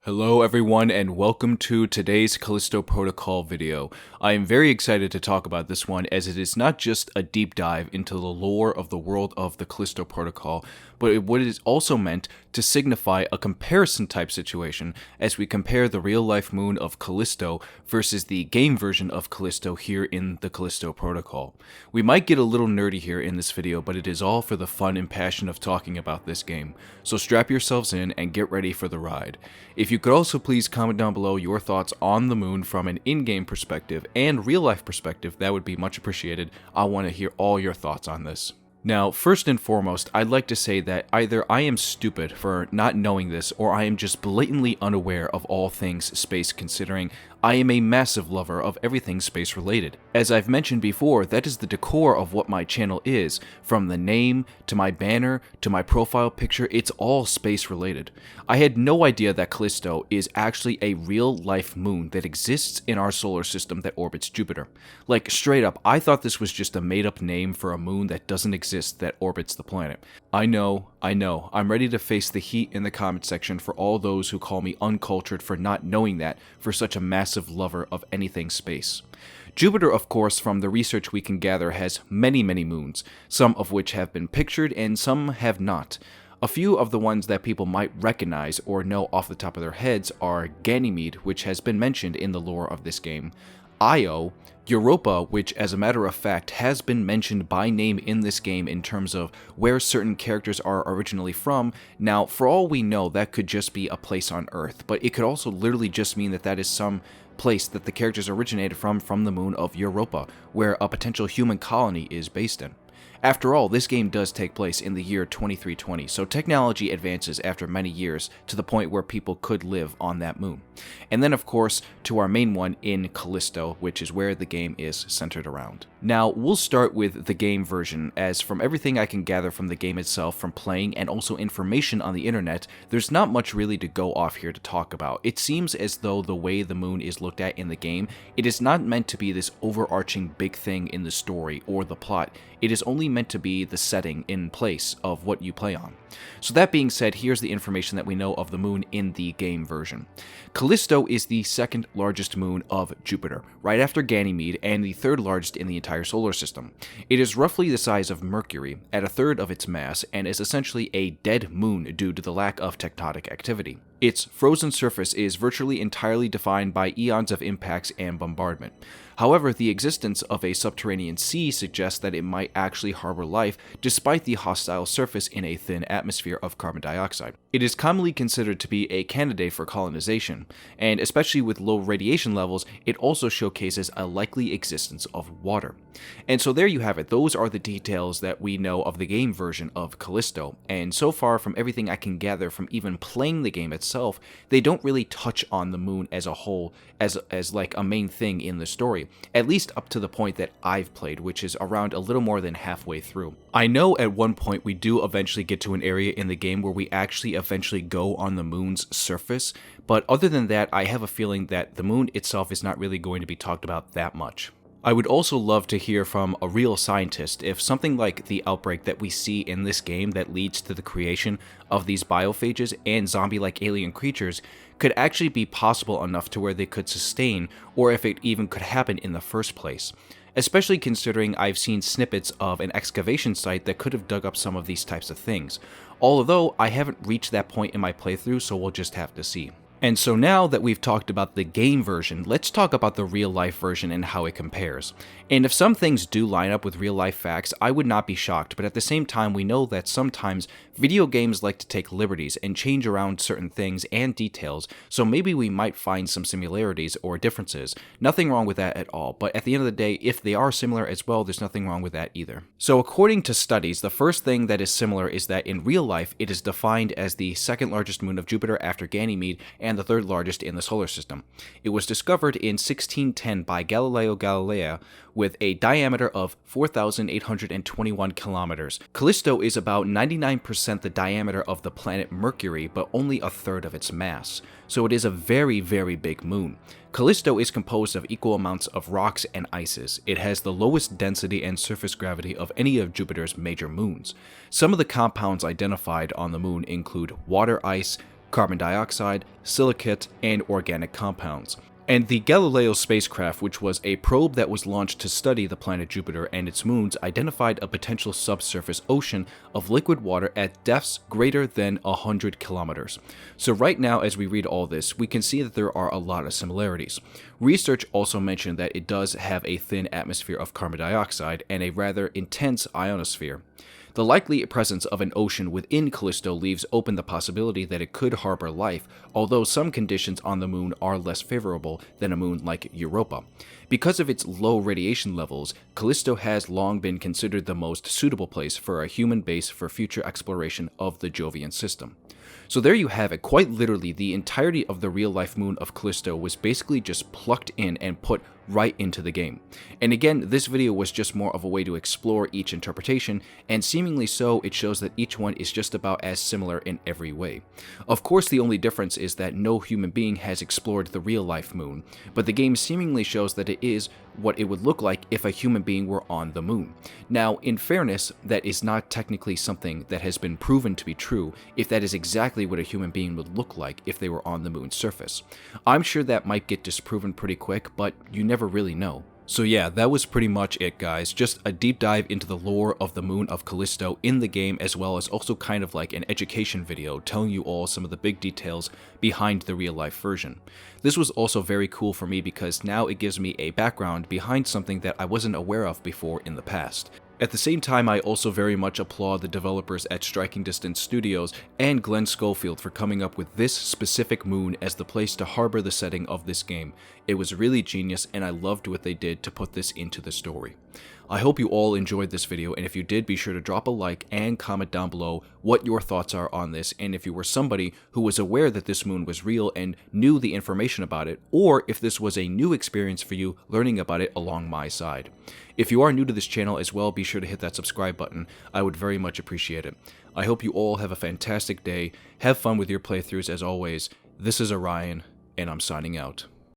Hello everyone and welcome to today's Callisto Protocol video. I am very excited to talk about this one as it is not just a deep dive into the lore of the world of the Callisto Protocol, but what it is also meant to signify a comparison type situation as we compare the real life moon of Callisto versus the game version of Callisto here in the Callisto Protocol. We might get a little nerdy here in this video, but it is all for the fun and passion of talking about this game. So strap yourselves in and get ready for the ride. If you could also please comment down below your thoughts on the moon from an in-game perspective and real-life perspective, that would be much appreciated. I want to hear all your thoughts on this. Now, first and foremost, I'd like to say that either I am stupid for not knowing this, or I am just blatantly unaware of all things space, considering I am a massive lover of everything space related. As I've mentioned before, that is the decor of what my channel is. From the name, to my banner, to my profile picture, it's all space related. I had no idea that Callisto is actually a real life moon that exists in our solar system that orbits Jupiter. Like, straight up, I thought this was just a made up name for a moon that doesn't exist that orbits the planet. I know, I'm ready to face the heat in the comment section for all those who call me uncultured for not knowing that for such a massive lover of anything space. Jupiter, of course, from the research we can gather, has many moons, some of which have been pictured and some have not. A few of the ones that people might recognize or know off the top of their heads are Ganymede, which has been mentioned in the lore of this game, Io, Europa, which as a matter of fact has been mentioned by name in this game in terms of where certain characters are originally from. Now, for all we know, that could just be a place on Earth, but it could also literally just mean that that is some place that the characters originated from the moon of Europa, where a potential human colony is based in. After all, this game does take place in the year 2320, so technology advances after many years to the point where people could live on that moon. And then, of course, to our main one in Callisto, which is where the game is centered around. Now, we'll start with the game version, as from everything I can gather from the game itself, from playing, and also information on the internet, there's not much really to go off here to talk about. It seems as though the way the moon is looked at in the game, it is not meant to be this overarching big thing in the story or the plot. It is only meant to be the setting in place of what you play on. So that being said, here's the information that we know of the moon in the game version. Callisto is the second largest moon of Jupiter, right after Ganymede, and the third largest in the entire solar system. It is roughly the size of Mercury, at a third of its mass, and is essentially a dead moon due to the lack of tectonic activity. Its frozen surface is virtually entirely defined by eons of impacts and bombardment. However, the existence of a subterranean sea suggests that it might actually harbor life despite the hostile surface in a thin atmosphere of carbon dioxide. It is commonly considered to be a candidate for colonization, and especially with low radiation levels, it also showcases a likely existence of water. And so there you have it. Those are the details that we know of the game version of Callisto, and so far from everything I can gather from even playing the game itself, they don't really touch on the moon as a whole as like a main thing in the story, at least up to the point that I've played, which is around a little more than halfway through. I know at one point we do eventually get to an area in the game where we actually eventually go on the moon's surface, but other than that, I have a feeling that the moon itself is not really going to be talked about that much. I would also love to hear from a real scientist if something like the outbreak that we see in this game that leads to the creation of these biophages and zombie-like alien creatures could actually be possible enough to where they could sustain, or if it even could happen in the first place. Especially considering I've seen snippets of an excavation site that could have dug up some of these types of things. Although I haven't reached that point in my playthrough, so we'll just have to see. And so now that we've talked about the game version, let's talk about the real life version and how it compares. And if some things do line up with real life facts, I would not be shocked, but at the same time we know that sometimes video games like to take liberties and change around certain things and details, so maybe we might find some similarities or differences. Nothing wrong with that at all, but at the end of the day, if they are similar as well, there's nothing wrong with that either. So according to studies, the first thing that is similar is that in real life, it is defined as the second largest moon of Jupiter after Ganymede, and the third largest in the solar system. It was discovered in 1610 by Galileo Galilei with a diameter of 4,821 kilometers. Callisto is about 99% the diameter of the planet Mercury, but only a third of its mass, so it is a very big moon. Callisto is composed of equal amounts of rocks and ices. It has the lowest density and surface gravity of any of Jupiter's major moons. Some of the compounds identified on the moon include water ice, carbon dioxide, silicate, and organic compounds. And the Galileo spacecraft, which was a probe that was launched to study the planet Jupiter and its moons, identified a potential subsurface ocean of liquid water at depths greater than 100 kilometers. So right now, as we read all this, we can see that there are a lot of similarities. Research also mentioned that it does have a thin atmosphere of carbon dioxide and a rather intense ionosphere. The likely presence of an ocean within Callisto leaves open the possibility that it could harbor life, although some conditions on the moon are less favorable than a moon like Europa. Because of its low radiation levels, Callisto has long been considered the most suitable place for a human base for future exploration of the Jovian system. So there you have it. Quite literally, the entirety of the real-life moon of Callisto was basically just plucked in and put right into the game. And again, this video was just more of a way to explore each interpretation, and seemingly so, it shows that each one is just about as similar in every way. Of course, the only difference is that no human being has explored the real-life moon, but the game seemingly shows that it is what it would look like if a human being were on the moon. Now, in fairness, that is not technically something that has been proven to be true, if that is exactly what a human being would look like if they were on the moon's surface. I'm sure that might get disproven pretty quick, but you never really know. So yeah, that was pretty much it, guys. Just a deep dive into the lore of the moon of Callisto in the game, as well as also kind of like an education video telling you all some of the big details behind the real life version. This was also very cool for me because now it gives me a background behind something that I wasn't aware of before in the past. At the same time, I also very much applaud the developers at Striking Distance Studios and Glen Schofield for coming up with this specific moon as the place to harbor the setting of this game. It was really genius, and I loved what they did to put this into the story. I hope you all enjoyed this video, and if you did, be sure to drop a like and comment down below what your thoughts are on this, and if you were somebody who was aware that this moon was real and knew the information about it, or if this was a new experience for you learning about it along my side. If you are new to this channel as well, be sure to hit that subscribe button. I would very much appreciate it. I hope you all have a fantastic day. Have fun with your playthroughs as always. This is Orion, and I'm signing out.